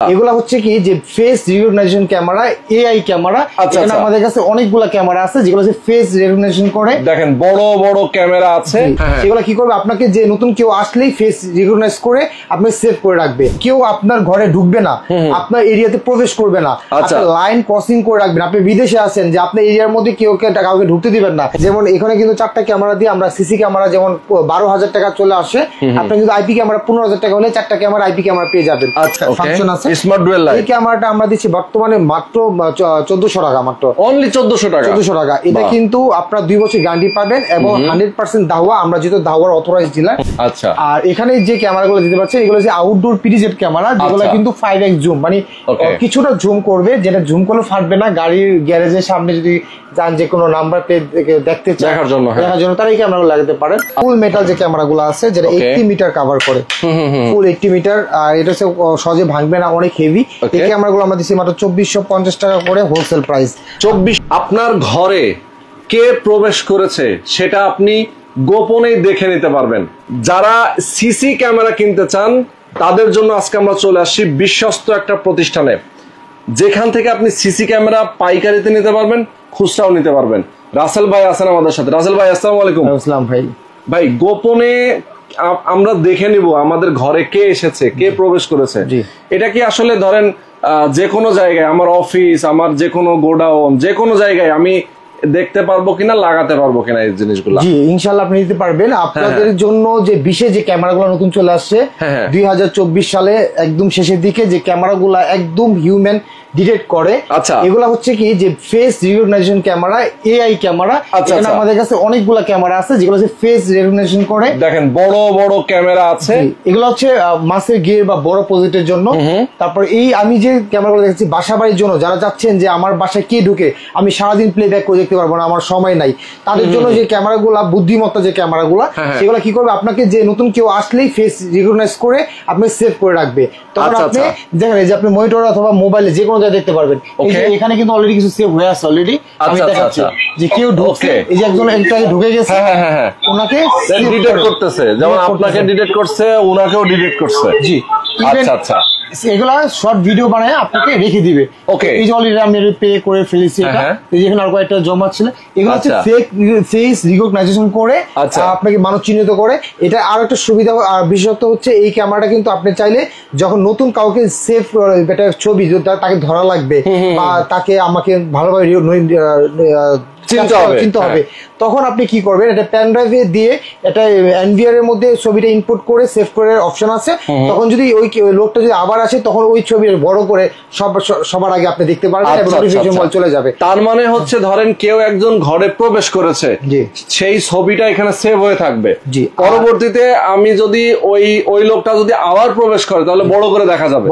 এগুলা হচ্ছে কি যে face recognition camera, AI camera. এখানে আমাদের কাছে অনেকগুলা ক্যামেরা আছে যেগুলো ফেস রিকগনিশন করে। দেখেন বড় বড় ক্যামেরা আছে, সেগুলো কি করবে আপনাকে যে নতুন কেউ আসলেই ফেস রিকগনাইজ করে আপনি সেভ করে রাখবে। কেউ আপনার ঘরে ঢুকবে না, আপনার এরিয়াতে প্রবেশ করবে না, লাইন ক্রসিং করে রাখবেন। আপনি বিদেশে আছেন যে আপনার এরিয়ার মধ্যে কাউকে ঢুকতে দিবেন না। যেমন এখানে কিন্তু 4টা ক্যামেরা দিয়ে আমরা সিসি ক্যামেরা যেমন 12,000 টাকা চলে আসে, আপনি কিন্তু আইপি ক্যামেরা 15,000 টাকা হলে 4টা ক্যামেরা আইপি ক্যামেরা পেয়ে যাবেন। ফাংশন আছে স্মার্ট ডুয়াল লাইট। এই ক্যামেরাটা আমরা দিচ্ছি বর্তমানে মাত্র 1400 টাকা, মাত্র অনলি 1400 টাকা। 1400 টাকা। এটা কিন্তু আপনারা 2 বছর গ্যারান্টি পাবেন এবং 100% দাওয়া। আমরা যেহেতু দাওয়ার অথরাইজড ডিলার। আচ্ছা। আর এখানে যে ক্যামেরাগুলো দিতে পারছেন এগুলো হচ্ছে আউটডোর পিডিজেড ক্যামেরা, যেগুলো কিন্তু 5x জুম, মানে কিছুটা জুম করবে, যেটা জুম করলে ফাটবে না। গাড়ির গ্যারেজের সামনে যদি যান যে কোনো নাম্বার প্লেট দেখতে চান দেখার জন্য তারা এই ক্যামেরাগুলো লাগাতে পারেন। ফুল মেটাল যে ক্যামেরাগুলো আছে যেটা 80 মিটার কভার করে, ফুল 80 মিটার। আর এটা হচ্ছে সহজে ভাঙবে না, অনেক হেভি। এই ক্যামেরাগুলো আমরা দিচ্ছি মাত্র 2450 টাকা করে হোলসেল প্রাইস। 24। আপনার ঘরে কে প্রবেশ করেছে সেটা আপনি গোপনেই দেখে নিতে পারবেন। যারা সিসি ক্যামেরা কিনতে চান তাদের জন্য আজকে আমরা চলে আসছি বিশ্বস্ত একটা প্রতিষ্ঠানে, যেখান থেকে আপনি সিসি ক্যামেরা পাইকারিতে নিতে পারবেন, খুচরাও নিতে পারবেন। রাসেল ভাই আছেন আমাদের সাথে। রাসেল ভাই আসসালামু আলাইকুম। আসসালাম ভাই। ভাই গোপনে আমরা দেখে নিব আমাদের ঘরে কে এসেছে, কে প্রবেশ করেছে। এটা কি আসলে ধরেন যে কোনো জায়গায়, আমার অফিস, আমার যে কোনো গোডাউন, যে কোনো জায়গায় আমি দেখতে পারবো কিনা, লাগাতে পারবো কিনা এই জিনিসগুলো? জি ইনশাআল্লাহ আপনি নিতে পারবেন। আপনাদের জন্য যে বিশেষ যে ক্যামেরাগুলো নতুন চলে আসছে 2024 সালে একদম শেষের দিকে, যে ক্যামেরাগুলো একদম হিউম্যান ডিটেক্ট করে। এগুলা হচ্ছে কি যে face recognition camera, AI camera. এখানে আমাদের কাছে অনেকগুলা ক্যামেরা আছে যেগুলো ফেস রিকগনিশন করে। দেখেন বড় বড় ক্যামেরা আছে। এগুলো হচ্ছে মাছের গিয়ার বা বড় প্রজেক্টের জন্য। তারপর এই আমি যে ক্যামেরাগুলো দেখছি বাসা বাড়ির জন্য, যারা চাচ্ছেন যে আমার বাসায় কে ঢুকে আমি সারাদিন প্লেব্যাক করে দেখতে পারবো না, আমার সময় নাই, তাদের জন্য যে ক্যামেরাগুলা বুদ্ধিমত্তা যে ক্যামেরাগুলা, সেগুলো কি করবে আপনাকে যে নতুন কেউ আসলেই ফেস রিকগনাইজ করে আপনি সেভ করে রাখবে। তখন আপনি দেখেন যে আপনি মনিটর অথবা মোবাইলে যে কোনো জায়গায় দেখতে পারবেন। এখানে কিন্তু অলরেডি কিছু সেভ হয়ে আছে অলরেডি। আমি দেখাচ্ছি যে কেউ ঢুকছে, এই যে একজন ঢুকে গেছে, ওনাকে ডিটেক্ট করতেছে, যেমন আপনাকে ডিটেক্ট করছে, ওনাকেও ডিটেক্ট করছে। জি আচ্ছা। এগুলা শর্ট ভিডিও বানায় আপনাকে রেখে দিবে। এই যে অলরেডি আমি পে করে ফেলেছি, এটা এই যে এখানে আর কয়েকটা জমা ছিল। এগুলো হচ্ছে ফেস রিকগনাইজেশন করে আপনাকে মানুষ চিহ্নিত করে। এটা আর একটা সুবিধা বিশেষত্ব হচ্ছে এই ক্যামেরাটা কিন্তু আপনি চাইলে যখন নতুন কাউকে সেভ এটা ছবি তাকে ধরা লাগবে বা তাকে আমাকে ভালোভাবে চিন্তা হবে, তখন আপনি কি করবেন, এটা পেন ড্রাইভে দিয়ে এটা এনভিআর এর মধ্যে ছবিটা ইনপুট করে সেভ করে অপশন আছে। তখন যদি ওই লোকটা যদি আবার আসে তখন ওই ছবি বড় করে সবার আগে আপনি দেখতে পারবেন এবং নোটিফিকেশন চলে যাবে। তার মানে হচ্ছে ধরেন কেউ একজন ঘরে প্রবেশ করেছে, সেই ছবিটা এখানে সেভ হয়ে থাকবে। পরবর্তীতে আমি যদি ওই লোকটা যদি আবার প্রবেশ করে তাহলে বড় করে দেখা যাবে,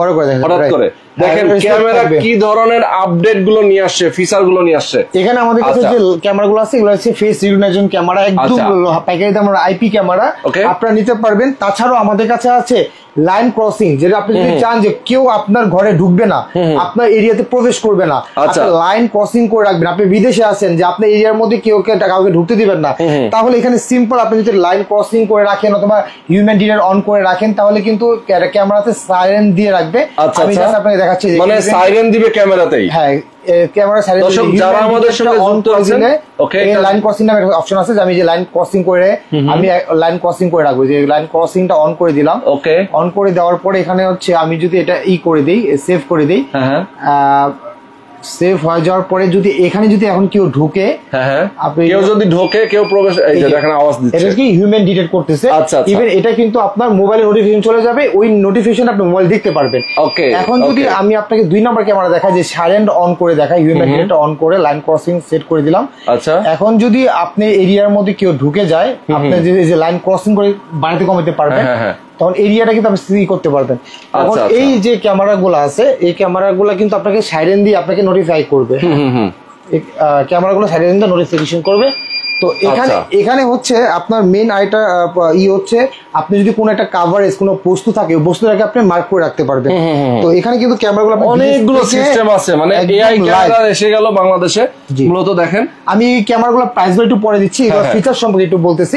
হঠাৎ করে। দেখেন ক্যামেরা কি ধরনের আপডেট গুলো নিয়ে আসছে, ফিচার গুলো নিয়ে আসছে। এখানে আমাদের কাছে যে ক্যামেরাগুলো আছে এগুলো হচ্ছে ফেস রিকগনিশন ক্যামেরা, একদম পাইকারি দাম আইপি ক্যামেরা আপনারা নিতে পারবেন। তাছাড়াও আমাদের কাছে আছে লাইন ক্রসিং, যেটা আপনি যদি চান যে কেউ আপনার ঘরে ঢুকবে না, আপনার এরিয়াতে প্রবেশ করবে না, লাইন ক্রসিং করে রাখবেন। আপনি বিদেশে আছেন যে আপনার এরিয়ার মধ্যে কাউকে ঢুকতে দিবেন না, তাহলে এখানে সিম্পল আপনি যদি লাইন ক্রসিং করে রাখেন অথবা হিউম্যান ডিটেক্টর অন করে রাখেন, তাহলে কিন্তু ক্যামেরাতে সাইরেন দিয়ে রাখবে। আমি জাস্ট আপনাকে দেখাচ্ছি, মানে সাইরেন দিবে ক্যামেরাতেই। হ্যাঁ ক্যামেরা সাইরেন। যারা আমাদের সঙ্গে যুক্ত আছেন, লাইন ক্রসিং নামে একটা অপশন আছে, যে আমি যে লাইন ক্রসিং করে আমি লাইন ক্রসিং করে রাখবো, যে লাইন ক্রসিংটা অন করে দিলাম। অন করে দেওয়ার পরে এখানে হচ্ছে আমি যদি এটা করে দিই, সেভ করে দিই, সেভ হয়ে যাওয়ার পরে যদি এখানে যদি এখন কেউ ঢুকে, কেউ যদি ঢোকে, কেউ প্রবেশ, এই যে দেখেন আওয়াজ দিচ্ছে, এটা কি হিউম্যান ডিটেক্ট করতেছে। ইভেন এটা কিন্তু আপনার মোবাইলে নোটিফিকেশন চলে যাবে, ওই নোটিফিকেশন আপনি মোবাইল দেখতে পারবেন। এখন যদি আমি আপনাকে 2 নাম্বার ক্যামেরা দেখাই, যে সাইলেন্ট অন করে দেখাই, হিউম্যান ডিটেক্টর অন করে লাইন ক্রসিং সেট করে দিলাম। এখন যদি আপনি এরিয়ার মধ্যে কেউ ঢুকে যায়, আপনি যে লাইন ক্রসিং করে বাড়াতে কমাতে পারবেন, তখন এরিয়াটা কিন্তু আপনি সিই করতে পারবেন। এখন এই যে ক্যামেরাগুলো আছে, এই ক্যামেরাগুলো কিন্তু আপনাকে সাইরেন দিয়ে আপনাকে নোটিফাই করবে। ক্যামেরাগুলো সাইরেন দিয়ে নোটিফিকেশন করবে তো এখানে হচ্ছে আপনার মেন আইটা হচ্ছে আপনি যদি কোনো একটা কাভারেজ কোনো বস্তু থাকে বস্তুটাকে আপনি মার্ক করে রাখতে পারবেন। তো এখানে কিন্তু ক্যামেরাগুলো অনেকগুলো সিস্টেম আছে, মানে এআই ক্যামেরা এসে গেল বাংলাদেশে মূলত। দেখেন আমি ক্যামেরাগুলো প্রাইস একটু পরে দিচ্ছি, এবার ফিচার সম্পর্কে একটু বলতেছি।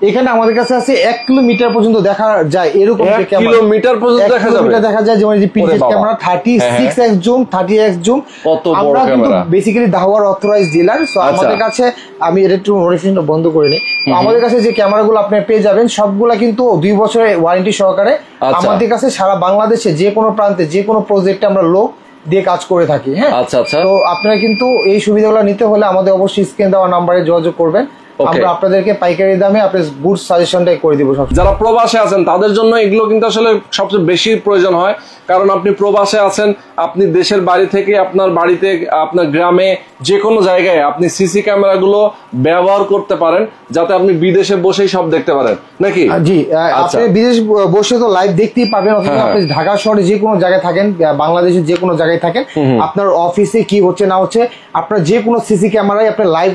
এখানে আমাদের কাছে আছে 1 কিলোমিটার পর্যন্ত দেখা যায় এরকম কিলোমিটার পর্যন্ত দেখা যায়, যেমন এই printed camera 36x zoom 30x zoom. আমরা কিন্তু বেসিক্যালি দাওয়ার অথরাইজড ডিলার, সো আমাদের কাছে আমি এটা একটু নোটিফিকেশন বন্ধ করে নিই। তো আমাদের কাছে যে ক্যামেরাগুলো আপনি পেয়ে যাবেন সবগুলা কিন্তু 2 বছরের ওয়ারেন্টি সহকারে। আমাদের কাছে সারা বাংলাদেশে যে কোনো প্রান্তে যে কোনো প্রজেক্টে আমরা লোক দিয়ে কাজ করে থাকি। হ্যাঁ, তো আপনারা কিন্তু এই সুবিধাগুলো নিতে হলে আমাদের অবশ্যই স্ক্রিন দেওয়া নাম্বারে যোগাযোগ করবেন। আমরা আপনাদেরকে পাইকারি দামে আপনার গুড সাজেশনটাই করে দিব। যারা প্রবাসে আছেন তাদের জন্য এগুলো কিন্তু আসলে সবচেয়ে বেশি প্রয়োজন হয়, কারণ আপনি প্রবাসে আছেন, আপনি দেশের বাড়ি থেকে আপনার বাড়িতে আপনার গ্রামে যে কোনো জায়গায় আপনি সিসি ক্যামেরাগুলো ব্যবহার করতে পারেন, যাতে আপনি বিদেশে বসেই সব দেখতে পারেন নাকি? জি, আপনি বিদেশ বসে তো লাইভ দেখতেই পাবেন, অথবা আপনি ঢাকা শহরে যে কোনো জায়গায় থাকেন, বাংলাদেশের যে কোনো জায়গায় থাকেন, আপনার অফিসে কি হচ্ছে না হচ্ছে আপনার যে কোনো সিসি ক্যামেরায় আপনি লাইভ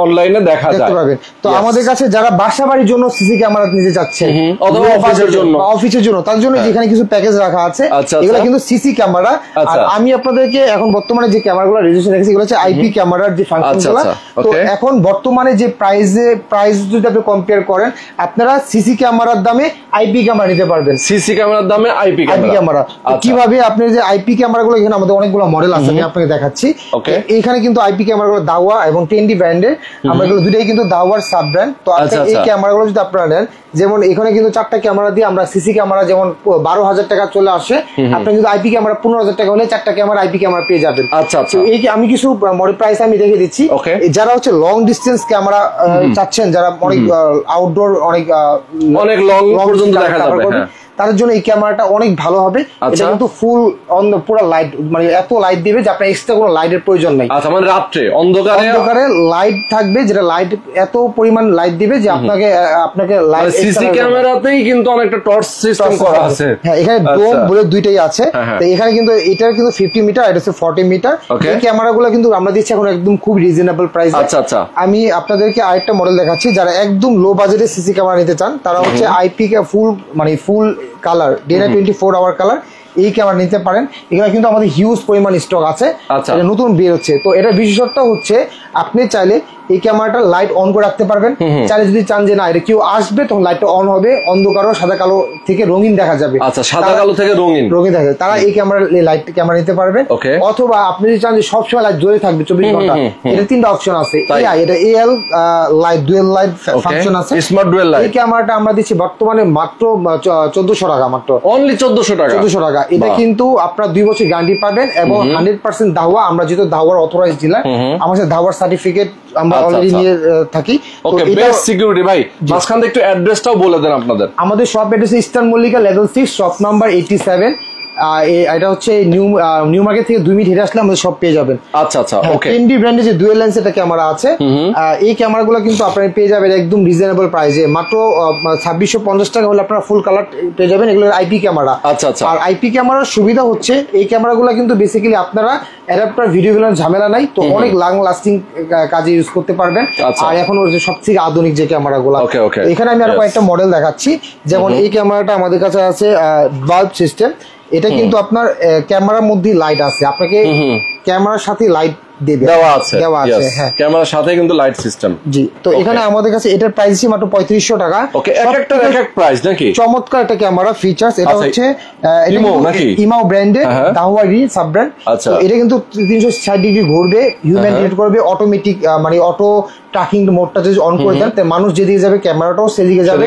অনলাইনে দেখা পাবেন। তো আমাদের কাছে যারা বাসা বাড়ির জন্য সিসি ক্যামেরা নিতে যাচ্ছেন অথবা অফিসের জন্য তার জন্য যেখানে কিছু প্যাকেজ রাখা আছে, এগুলো কিন্তু সিসি ক্যামেরা। আর আমি আপনাদেরকে এখন বর্তমানে যে ক্যামেরাগুলো রেজিস্ট্রেশন রেখেছি এগুলো হচ্ছে আইপি ক্যামেরার যে ফাংশনগুলো। তো এখন বর্তমানে যে প্রাইস যদি আপনি কম্পেয়ার করেন, আপনারা সিসি ক্যামেরার দামে আইপি ক্যামেরা নিতে পারবেন। সিসি ক্যামেরার দামে আইপি ক্যামেরা কিভাবে? আপনি যে আইপি ক্যামেরাগুলো এখানে আমাদের অনেকগুলো মডেল আছে, আমি আপনাকে দেখাচ্ছি। এখানে কিন্তু আইপি ক্যামেরাগুলো দাওয়া এবং টেন্ডি ব্র্যান্ডের, আমরা এগুলো দুটাই কিন্তু দাওয়ার সাব ব্র্যান্ড। তো এই ক্যামেরাগুলো যদি আপনারা নেন, যেমন এখানে কিন্তু 4টা ক্যামেরা দিয়ে আমরা সিসি ক্যামেরা যেমন 12,000 টাকা চলে আসে, আপনি কিন্তু আইপি ক্যামেরা 15,000 টাকা হলে 4টা ক্যামেরা আইপি ক্যামেরা পেয়ে যাবেন। এই আমি কিছু মডেল প্রাইস আমি দেখে দিচ্ছি। যারা হচ্ছে লং ডিস্টেন্স ক্যামেরা চাচ্ছেন, যারা অনেক আউটডোর অনেক লং পর্যন্ত দেখা যাবে, তাদের জন্য এই ক্যামেরাটা অনেক ভালো হবে। এটা কিন্তু ফুল পুরো লাইট, মানে এত লাইট দিবে যে আপনার এক্সট্রা কোনো লাইটের প্রয়োজন নাই। আচ্ছা, মানে রাত্রে অন্ধকারে লাইট থাকবে, যেটা লাইট এত পরিমাণ লাইট দিবে যে আপনাকে লাইট সিসি ক্যামেরাতেই কিন্তু অনেকটা টর্চ সিস্টেম করা আছে। হ্যাঁ, এখানে ডোম বলে দুইটাই আছে। তো এখানে কিন্তু এটার কিন্তু 50 মিটার, এটা হচ্ছে 40 মিটার। এই ক্যামেরাগুলো কিন্তু আমরা দিচ্ছি এখন একদম খুব রিজনেবল প্রাইস। আচ্ছা, আমি আপনাদেরকে আরেকটা মডেল দেখাচ্ছি। যারা একদম লো বাজেটে সিসি ক্যামেরা নিতে চান, তারা হচ্ছে আইপি ফুল মানে full colour day 24 hour colour এই ক্যামেরা নিতে পারেন। এখানে কিন্তু আমাদের হিউজ পরিমাণ স্টক আছে, এটা নতুন বের হচ্ছে। তো এটা বিশেষত্ব হচ্ছে আপনি চাইলে এই ক্যামেরাটা লাইট অন করে রাখতে পারবেন। চাইলে যদি চান যে না এটা কেউ আসবে, তখন লাইটটা অন হবে, অন্ধকার সাদা কালো থেকে রঙিন দেখা যাবে। আচ্ছা, সাদা কালো থেকে রঙিন দেখা যাবে, তারা এই ক্যামেরা নিতে পারবে। অথবা আপনি যদি চান যে সবসময় লাইট জ্বলে থাকবে 24 ঘন্টা, এটা 3টা অপশন আছে। এটা AL light, dual light function আছে, স্মার্ট ডুয়েল লাইট। এই ক্যামেরাটা আমরা দিচ্ছি বর্তমানে মাত্র 1400 টাকা, মাত্র অনলি 1400 টাকা। এটা কিন্তু আপনার 2 বছর গ্যারান্টি পাবেন এবং 100% দাওয়া। আমরা যেহেতু দাওয়ার অথরাইজড ডিলার, আমাদের দাওয়ার সার্টিফিকেট আমরা অলরেডি নিয়ে থাকি। ওকে, বেস্ট সিকিউরিটি ভাই। মাঝখানে একটু অ্যাড্রেসটাও বলে দেন আপনাদের। আমাদের shop address eastern Mallika level 6, shop number 87। এটা হচ্ছে নিউ মার্কেট থেকে 2 মিনিট হেঁটে আসলে আমাদের সব পেয়ে যাবেন। আচ্ছা, ওকে। টেন্ডি ব্র্যান্ডের যে ডুয়েল লেন্স এটা ক্যামেরা আছে, এই ক্যামেরাগুলো কিন্তু আপনারা পেয়ে যাবেন একদম রিজনেবল প্রাইসে, মাত্র 2650 টাকা হলে আপনারা ফুল কালার পেয়ে যাবেন। এগুলো আইপি ক্যামেরা। আচ্ছা। আর আইপি ক্যামেরার সুবিধা হচ্ছে এই ক্যামেরাগুলো কিন্তু বেসিক্যালি আপনারা অ্যাডাপ্টার ভিডিও গুলোর ঝামেলা নাই, তো অনেক লং লাস্টিং কাজে ইউজ করতে পারবেন। আর এখন সবথেকে আধুনিক যে ক্যামেরাগুলো, এখানে আমি আরো কয়েকটা মডেল দেখাচ্ছি। যেমন এই ক্যামেরাটা আমাদের কাছে আছে বাল্ব সিস্টেম। এটা কিন্তু আপনার ক্যামেরার মধ্যে লাইট আছে, আপনাকে ক্যামেরার সাথে লাইট দেওয়া আছে। হ্যাঁ, ক্যামেরার সাথে কিন্তু লাইট সিস্টেম। জি, তো এখানে আমাদের কাছে এটার প্রাইস আছে মাত্র 3500 টাকা। ওকে, এক প্রাইস নাকি? চমৎকার একটা ক্যামেরা ফিচার্স। এটা হচ্ছে ইমাও ব্র্যান্ডের দাওয়ারি সাব ব্র্যান্ড। তো এটা কিন্তু 360 ডিগ্রি ঘুরবে, হিউম্যান ডিটেক্ট করবে, অটোমেটিক মানে অটো ট্র্যাকিং মোডটা যদি অন করে দেন, মানুষ যেদিকে যাবে ক্যামেরাটাও সেদিকে যাবে।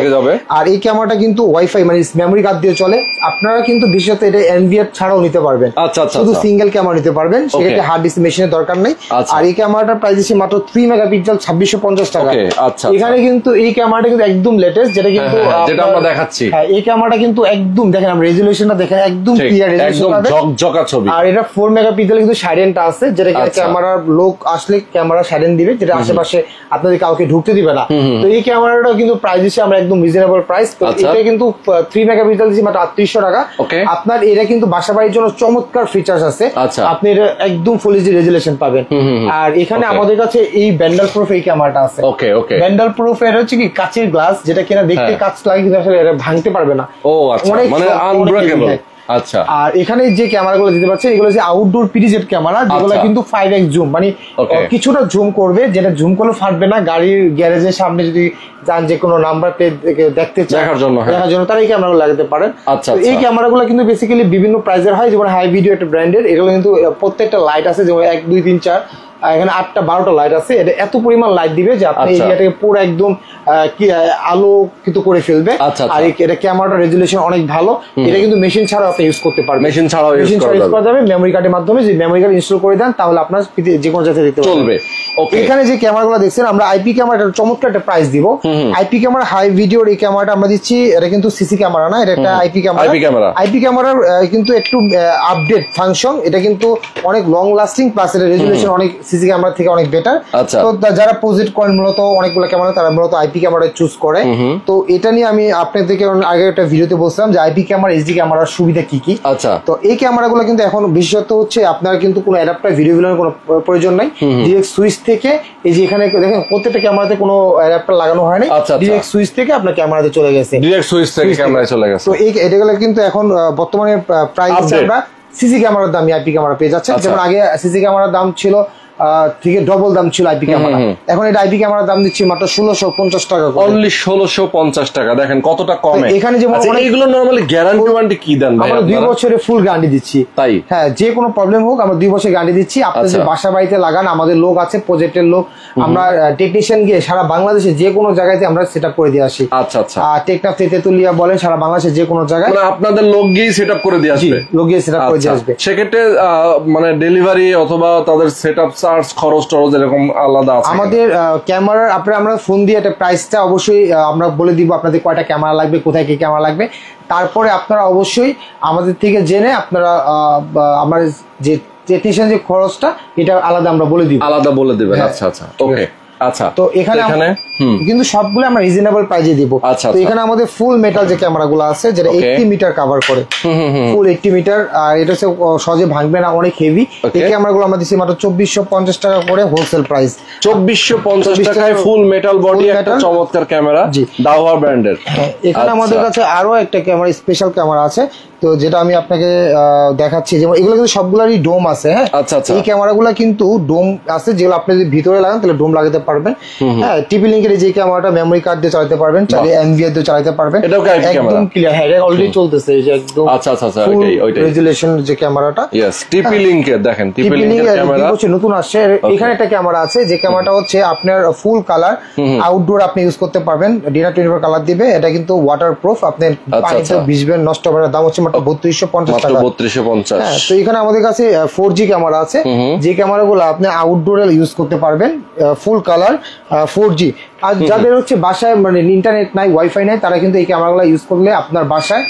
আর এই ক্যামেরাটা কিন্তু ওয়াইফাই মানে মেমোরি কার্ড দিয়ে চলে। আপনারা কিন্তু বিশেষত এটা এনভিআর ছাড়াও নিতে পারবেন, শুধু সিঙ্গেল ক্যামেরা নিতে পারবেন, সেক্ষেত্রে হার্ড ডিস্ক মেশিনের দরকার নেই। আর এই ক্যামেরাটার প্রাইস আছে মাত্র 3 মেগাপিক্সেল 2650 টাকা। এখানে কিন্তু এই ক্যামেরাটা কিন্তু একদম লেটেস্ট, যেটা কিন্তু আমরা দেখাচ্ছি। হ্যাঁ, এই ক্যামেরাটা কিন্তু একদম দেখেন, আমরা রেজোলিউশনটা দেখেন একদম ক্লিয়ার রেজোলিউশন, ঝকঝকা ছবি। আর এটা 4 মেগাপিক্সেল কিন্তু সাইলেন্টটা আছে, যেটা ক্যামেরার লোক আসলে ক্যামেরা সাইলেন্ট দিবে, যেটা আশেপাশে আপনাদের কাউকে ঢুকতে দিবে না। তো এই ক্যামেরাটা কিন্তু প্রাইস দিচ্ছে আমরা একদম রিজনেবল প্রাইস। তো এটা কিন্তু 3 মেগাপিক্সেল দিচ্ছি মাত্র 3800 টাকা। আপনার এটা কিন্তু বাসা বাড়ির জন্য চমৎকার ফিচার্স আছে, আপনি এটা একদম ফুল এইচডি রেজোলিউশন পাবেন। পাবেন। আর এখানে আমাদের কাছে এই ব্যান্ডাল প্রুফ এই ক্যামেরাটা আছে। ওকে ওকে, ব্যান্ডাল প্রুফ এটা হচ্ছে কি কাচের গ্লাস, যেটা কিনা দেখতে কাচ লাগে কিন্তু আসলে এটা ভাঙতে পারবে না। ও আচ্ছা, মানে আনব্রেকেবল। আচ্ছা, আর এখানে যে ক্যামেরাগুলো দিতে পারছে এগুলো যে আউটডোর পিডিজেড ক্যামেরা, যেগুলো কিন্তু 5x জুম, মানে কিছুটা জুম করবে, যেটা জুম করলে ফাটবে না। গাড়ির গ্যারেজের সামনে যদি যান, যে কোনো নাম্বার প্লেট দেখতে চান দেখার জন্য তারা এই ক্যামেরাগুলো লাগাতে পারেন। আচ্ছা, এই ক্যামেরাগুলো কিন্তু বেসিক্যালি বিভিন্ন প্রাইজের হয়, যেমন হাই ভিডিও একটা ব্র্যান্ডের। এগুলো কিন্তু প্রত্যেকটা লাইট আছে, যেমন 1 2 3 4 এখানে 8টা 12টা লাইট আছে। এটা এত পরিমাণ লাইট দিবে যে আপনি এরিয়াটাকে পুরো একদম আলোকিত করে ফেলবে। আর এটা ক্যামেরাটা রেজুলেশন অনেক ভালো। এটা কিন্তু মেশিন ছাড়া আপনি ইউজ করতে পারবেন। মেশিন ছাড়াও ইউজ করা যাবে মেমোরি কার্ডের মাধ্যমে। যে মেমোরি কার্ড ইনস্টল করে দেন তাহলে আপনার যে কোনো জায়গায় দিতে চলবে। এখানে যে ক্যামেরাগুলো দেখছেন, আমরা আইপি ক্যামেরাটার চমৎকার একটা প্রাইস দিব। আইপি ক্যামেরা হাই ভিডিওর এই ক্যামেরাটা আমরা দিচ্ছি। এটা কিন্তু সিসি ক্যামেরা না, এটা একটা আইপি ক্যামেরা। আইপি ক্যামেরার কিন্তু একটু আপডেট ফাংশন। এটা কিন্তু অনেক লং লাস্টিং, প্লাস এটা রেজুলেশন অনেক সিসি ক্যামেরা থেকে অনেক বেটার। তো যারা প্রজেক্ট করেন মূলত অনেকগুলো ক্যামেরা, তারা মূলত আইপি ক্যামেরা চুজ করে। তো এটা নিয়ে আমি আপনাদেরকে আগে একটা ভিডিওতে বলছিলাম যে আইপি ক্যামেরা এইচডি ক্যামেরার সুবিধা কি কি। আচ্ছা, তো এই ক্যামেরাগুলো কিন্তু এখন বিশেষত হচ্ছে আপনার কিন্তু কোনো অ্যাডাপ্টার ভিডিও ভিডিওর কোনো প্রয়োজন নাই। ডিরেক্ট সুইচ থেকে, এই যে এখানে দেখেন প্রত্যেকটা ক্যামেরাতে কোনো অ্যাডাপ্টার লাগানো হয় না, ডিরেক্ট সুইচ থেকে আপনার ক্যামেরাতে চলে গেছে, ডিরেক্ট সুইচ থেকে ক্যামেরায় চলে গেছে। তো এই এটাগুলো কিন্তু এখন বর্তমানে প্রাইস আমরা সিসি ক্যামেরার দামই আইপি ক্যামেরা পেয়ে যাচ্ছে। যেমন আগে সিসি ক্যামেরার দাম ছিল থেকে ডবল দাম ছিল আইপি ক্যামেরা, এখন এটা আইপি ক্যামেরার দাম দিচ্ছি মাত্র 1650 টাকা, অনলি 1650 টাকা। দেখেন কতটা কমে। এখানে যেমন এইগুলো নরমালি গ্যারান্টি ওয়ারেন্টি কি দেন ভাই? আমরা 2 বছরের ফুল গ্যারান্টি দিচ্ছি। তাই? হ্যাঁ, যে কোনো প্রবলেম হোক আমরা 2 বছর গ্যারান্টি দিচ্ছি। আপনি যে বাসা বাড়িতে লাগান, আমাদের লোক আছে, প্রজেক্টের লোক, আমরা টেকনিশিয়ান গিয়ে সারা বাংলাদেশে যে কোনো জায়গাতে আমরা সেটআপ করে দিয়ে আসি। আচ্ছা আচ্ছা, টেকনাফ থেকে তেতুলিয়া বলেন, সারা বাংলাদেশে যে কোনো জায়গায় মানে আপনাদের লোক গিয়ে সেটআপ করে দিয়ে আসবে। লোক গিয়ে সেটআপ করে দিয়ে আসবে। সেক্ষেত্রে মানে ডেলিভারি অথবা তাদের সেটআপ চার্জ, খরচ এরকম আলাদা আছে আমাদের ক্যামেরার। আমরা ফোন দিয়ে একটা প্রাইসটা অবশ্যই আমরা বলে দিব, আপনাদের কয়টা ক্যামেরা লাগবে, কোথায় কি ক্যামেরা লাগবে। তারপরে আপনারা অবশ্যই আমাদের থেকে জেনে আপনারা আমার যে টেকনিশিয়ান যে খরচটা এটা আলাদা আমরা বলে দিব, আলাদা বলে দিবেন। আচ্ছা আচ্ছা, ওকে। আচ্ছা, তো এখানে কিন্তু সবগুলো আমরা রিজনেবল প্রাইসে দিব। তো এখানে আমাদের ফুল মেটাল যে ক্যামেরাগুলো আছে, যেটা 80 মিটার কভার করে, ফুল 80 মিটার, আর এটা হচ্ছে সহজে ভাঙবে না, অনেক হেভি। এই ক্যামেরাগুলো আমরা দিচ্ছি মাত্র 2450 টাকা করে হোলসেল প্রাইস। 2450 টাকায় ফুল মেটাল বডি একটা চমৎকার ক্যামেরা, দাওয়া ব্র্যান্ডের। এখানে আমাদের কাছে আরো একটা ক্যামেরা, স্পেশাল ক্যামেরা আছে, তো যেটা আমি আপনাকে দেখাচ্ছি। যেমন এগুলো কিন্তু সবগুলোরই ডোম আছে। হ্যাঁ, আচ্ছা আচ্ছা, এই ক্যামেরাগুলো কিন্তু ডোম আছে, যেগুলো আপনি যদি ভিতরে লাগান তাহলে ডোম লাগাতে পারবেন। হ্যাঁ, টিপি লিংকের যে ক্যামেরাটা মেমোরি কার্ড দিয়ে চালাতে পারবেন, চাইলে এনভিআর দিয়ে চালাতে পারবেন। একদম ক্লিয়ার। হ্যাঁ, এটা অলরেডি চলতেছে, এই যে একদম আচ্ছা আচ্ছা আচ্ছা, ওইটাই রেজুলেশন যে ক্যামেরাটা। यस, টিপি লিংকের দেখেন, টিপি লিংকের ক্যামেরা নতুন আসছে। এখানে একটা ক্যামেরা আছে, যে ক্যামেরাটা হচ্ছে আপনার ফুল কালার আউটডোর আপনি ইউজ করতে পারবেন, ডিনার 24 কালার দিবে। এটা কিন্তু ওয়াটারপ্রুফ, আপনি পানিতে ভিজবেন, নষ্ট হবে না। দাম হচ্ছে মাত্র 3250 টাকা। 3250। হ্যাঁ, তো এখানে আমাদের কাছে 4G ক্যামেরা আছে, যে ক্যামেরাগুলো আপনি আউটডোরে ইউজ করতে পারবেন, ফুল কালার 4G। আর যাদের হচ্ছে বাসায় মানে ইন্টারনেট নাই, ওয়াইফাই নাই, তারা কিন্তু এই ক্যামেরাগুলো ইউজ করলে আপনার বাসায়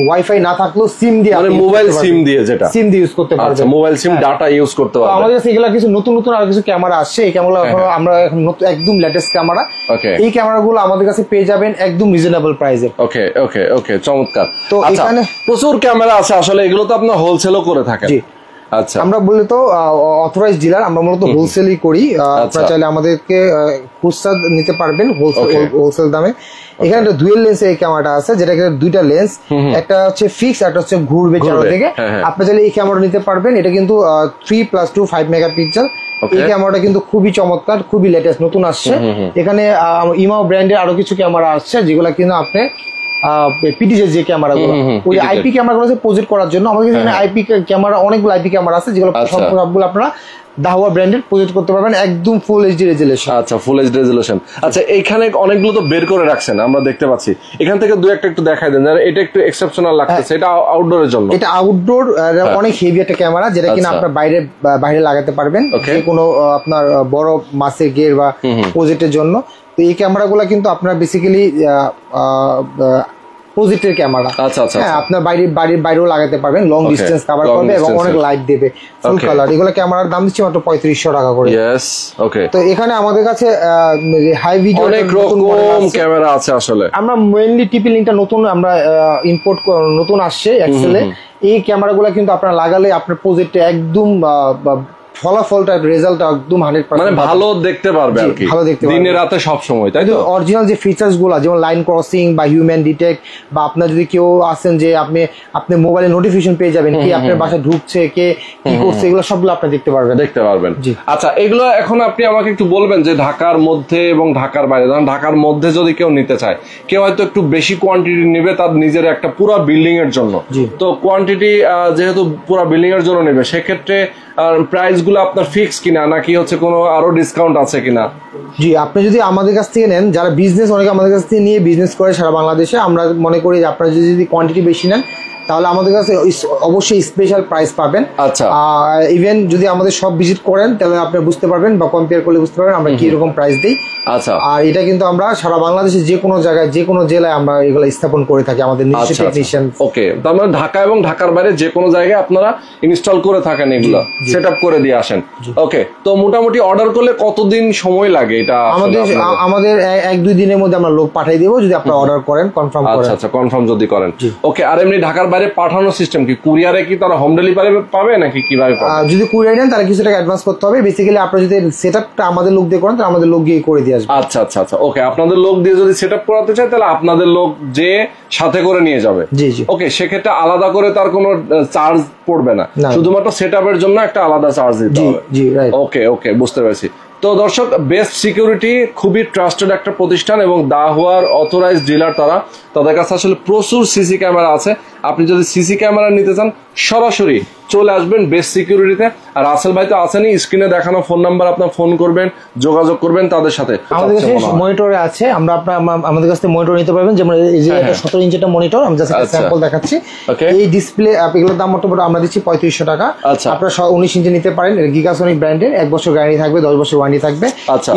ওয়াইফাই না থাকলেও সিম দিয়ে, মানে মোবাইল সিম দিয়ে, যেটা সিম দিয়ে ইউজ করতে পারবেন, মোবাইল সিম ডাটা ইউজ করতে পারবেন। আমাদের কাছে এগুলা কিছু নতুন নতুন আর কিছু ক্যামেরা আসছে। এই ক্যামেরা আমরা একদম লেটেস্ট ক্যামেরা। এই ক্যামেরাগুলো আমাদের কাছে পেয়ে যাবেন একদম রিজনেবল প্রাইসে। ওকে ওকে ওকে, চমৎকার। তো এখানে প্রচুর ক্যামেরা আছে আসলে, এগুলো তো আপনারা হোলসেলও করে থাকেন। আচ্ছা, আমরা বলি তো অথরাইজ ডিলার, আমরা মূলত হোলসেলই করি। আপনারা চাইলে আমাদেরকে খুচরা নিতে পারবেন হোলসেল দামে। এখানে একটা ডুয়েল লেন্স এই ক্যামেরাটা আছে, যেটা দুইটা লেন্স, একটা হচ্ছে ফিক্স, একটা হচ্ছে ঘুরবে চারো থেকে। আপনি চাইলে এই ক্যামেরা নিতে পারবেন। এটা কিন্তু 3+2 5 মেগাপিক্সেল। এই ক্যামেরাটা কিন্তু খুবই চমৎকার, খুবই লেটেস্ট, নতুন আসছে। এখানে ইমাও ব্র্যান্ডের আরো কিছু ক্যামেরা আসছে, যেগুলো কিন্তু আপনি পিটিজের যে ক্যামেরাগুলো, ওই আইপি ক্যামেরাগুলো প্রজেক্ট করার জন্য আমাদের এখানে আইপি ক্যামেরা, অনেকগুলো আইপি ক্যামেরা আছে, যেগুলো সবগুলো আপনারা দাহওয়া ব্র্যান্ডের প্রজেক্ট করতে পারবেন, একদম ফুল এইচডি রেজুলেশন। আচ্ছা, ফুল এইচডি রেজুলেশন। আচ্ছা, এইখানে অনেকগুলো তো বের করে রাখছেন, আমরা দেখতে পাচ্ছি। এখান থেকে দুই একটা একটু দেখাই দেন, এটা একটু এক্সেপশনাল লাগতেছে। এটা আউটডোরের জন্য, এটা আউটডোর অনেক হেভি একটা ক্যামেরা, যেটা কিনা আপনার বাইরে লাগাতে পারবেন, যে কোনো আপনার বড় মাছের গের বা প্রজেক্টের জন্য। তো এই ক্যামেরাগুলো কিন্তু আপনার বেসিক্যালি প্রজেক্টের ক্যামেরা। আচ্ছা আচ্ছা, হ্যাঁ, আপনার বাড়ির বাইরেও লাগাতে পারবেন, লং ডিস্টেন্স কভার করবে এবং অনেক লাইট দেবে, ফুল কালার। এগুলো ক্যামেরার দাম দিচ্ছি মাত্র 3500 টাকা করে। यस, ওকে। তো এখানে আমাদের কাছে হাই ভিডিও অনেক রকম ক্যামেরা আছে আসলে। আমরা মেইনলি টিপি লিংকটা নতুন আমরা ইম্পোর্ট নতুন আসছে এক্সেলে। এই ক্যামেরাগুলো কিন্তু আপনারা লাগালে আপনার প্রজেক্টে একদম ফলাফলটা রেজাল্টটা একদম 100% মানে ভালো দেখতে পারবে আর কি, ভালো দেখতে পারবে দিনে রাতে সব সময়, তাই তো? অরিজিনাল যে ফিচার্স গুলো যেমন লাইন ক্রসিং বা হিউম্যান ডিটেক্ট, বা আপনার যদি কেউ আছেন যে আপনি মোবাইলে নোটিফিকেশন পেয়ে যাবেন কে আপনার বাসায় ঢুকছে, কে কি করছে, এগুলো সবগুলো আপনি দেখতে পারবেন। আচ্ছা, এগুলো এখন আপনি আমাকে একটু বলবেন যে ঢাকার মধ্যে এবং ঢাকার বাইরে, ধরেন ঢাকার মধ্যে যদি কেউ নিতে চায়, কেউ হয়তো একটু বেশি কোয়ান্টিটি নেবে তার নিজের একটা পুরো বিল্ডিং এর জন্য, তো কোয়ান্টিটি যেহেতু পুরো বিল্ডিং এর জন্য নেবে, সেক্ষেত্রে প্রাইস গুলো আপনার ফিক্স কিনা নাকি হচ্ছে কোনো আরো ডিসকাউন্ট আছে কিনা? জি, আপনি যদি আমাদের কাছ থেকে নেন, যারা বিজনেস অনেকে আমাদের কাছ থেকে নিয়ে বিজনেস করে সারা বাংলাদেশে, আমরা মনে করি যে আপনারা যদি কোয়ান্টিটি বেশি নেন তাহলে আমাদের কাছে অবশ্যই স্পেশাল প্রাইস পাবেন। আচ্ছা, ইভেন যদি আমাদের সব ভিজিট করেন তাহলে আপনি বুঝতে পারবেন বা কম্পেয়ার করলে বুঝতে পারবেন আমরা কি রকম প্রাইস দিই। আচ্ছা, আর এটা কিন্তু আমরা সারা বাংলাদেশে যে কোনো জায়গায় যে কোনো জেলায় আমরা এগুলো স্থাপন করে থাকি আমাদের নিজস্ব টেকনিশিয়ান। ওকে, তার মানে ঢাকা এবং ঢাকার বাইরে যে কোনো জায়গায় আপনারা ইনস্টল করে থাকেন, এগুলো সেটআপ করে দিয়ে আসেন। ওকে, তো মোটামুটি অর্ডার করলে কতদিন সময় লাগে এটা? আমাদের 1-2 দিনের মধ্যে আমরা লোক পাঠিয়ে দেবো যদি আপনারা অর্ডার করেন, কনফার্ম করেন। আচ্ছা, কনফার্ম যদি করেন। ওকে, আর এমনি ঢাকার বাইরে পাঠানোর সিস্টেম কি? কুরিয়ারে কি তারা হোম ডেলিভারি পাবে নাকি কিভাবে পাবে? যদি কুরিয়ার নেন তাহলে কিছু টাকা অ্যাডভান্স করতে হবে। বেসিক্যালি আপনারা যদি সেটআপটা আমাদের লোক দিয়ে করেন তাহলে আমাদের লোক গিয়ে করে দিয়ে আসবে। আচ্ছা, ওকে, আপনাদের লোক দিয়ে যদি সেটআপ করাতে চায় তাহলে আপনাদের লোক যে সাথে করে নিয়ে যাবে। জি। ওকে, সেক্ষেত্রে আলাদা করে তার কোনো চার্জ পড়বে না, শুধুমাত্র সেটআপের জন্য একটা আলাদা চার্জ দিতে হবে। জি, রাইট। ওকে, বুঝতে পেরেছি। তো দর্শক, বেস্ট সিকিউরিটি খুবই ট্রাস্টেড একটা প্রতিষ্ঠান এবং দাহুয়ার অথরাইজড ডিলার তারা। তাদের কাছে আসলে প্রচুর সিসি ক্যামেরা আছে। আপনি যদি সিসি ক্যামেরা নিতে চান সরাসরি চলে আসবেন বেস্ট সিকিউরিটিতে। আর রাসেল ভাই তো আছেনই, স্ক্রিনে দেখানো ফোন নাম্বার আপনার ফোন করবেন, যোগাযোগ করবেন তাদের সাথে। আমাদের কাছে মনিটরে আছে, আমাদের কাছে মনিটর নিতে পারবেন। যেমন এই যে 17 ইঞ্চিটা মনিটর, আমি জাস্ট একটা স্যাম্পল দেখাচ্ছি। এই ডিসপ্লে এগুলোর দাম মোটামুটি আমরা দিচ্ছি 3500 টাকা। আপনারা 19 ইঞ্চি নিতে পারেন, গিগাসনিক ব্র্যান্ডের, 1 বছর গ্যারান্টি থাকবে, 10 বছর ওয়ারেন্টি থাকবে।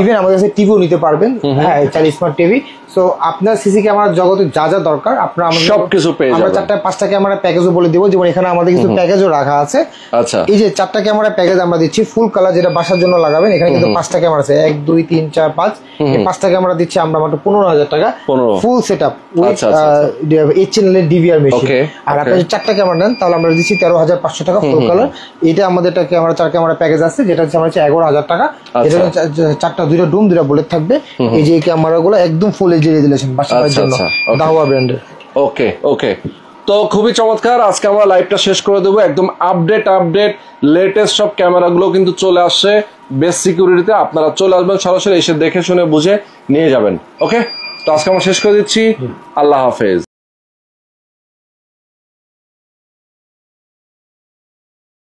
ইভেন আমাদের কাছে টিভিও নিতে পারবেন, হ্যাঁ, 4 স্মার্ট টিভি। সো আপনার সিসি ক্যামেরার জগতে যা যা দরকার আপনারা আমাদের সবকিছু পেয়ে যাবেন। আমরা 4-5টা ক্যামেরা প্যাকেজও বলে দেবো, যেমন এখানে আমাদের কিছু প্যাকেজও রাখা আছে। আচ্ছা, এই যে 4টা ক্যামেরা প্যাকেজ আমরা দিচ্ছি ফুল কালার, যেটা বাসার জন্য লাগাবেন। এখানে কিন্তু 5টা ক্যামেরা আছে, 1 2 3 4 5। এই 5টা ক্যামেরা দিচ্ছি আমরা মাত্র 15,000 টাকা, ফুল সেটআপ উইথ 8 চ্যানেলের ডিভিআর মেশিন। আর আপনি যদি 4টা ক্যামেরা নেন তাহলে আমরা দিচ্ছি 13,500 টাকা ফুল কালার। এটা আমাদের একটা ক্যামেরা 4 ক্যামেরা প্যাকেজ আছে, যেটা হচ্ছে আমার 11,000 টাকা। এটা 4টা 2টা ডুম 2টা বুলেট থাকবে। এই যে ক্যামেরাগুলো একদম ফুল এইচডি রেজোলিউশন বাসার জন্য, দাহুয়া ব্র্যান্ডের। ওকে, তো খুবই চমৎকার। আজকে আমরা লাইভটা শেষ করে দেবো। একদম আপডেট লেটেস্ট সব ক্যামেরাগুলো কিন্তু চলে আসছে বেস্ট সিকিউরিটিতে। আপনারা চলে আসবেন, সরাসরি এসে দেখে শুনে বুঝে নিয়ে যাবেন। ওকে, তো আজকে আমরা শেষ করে দিচ্ছি। আল্লাহ হাফেজ।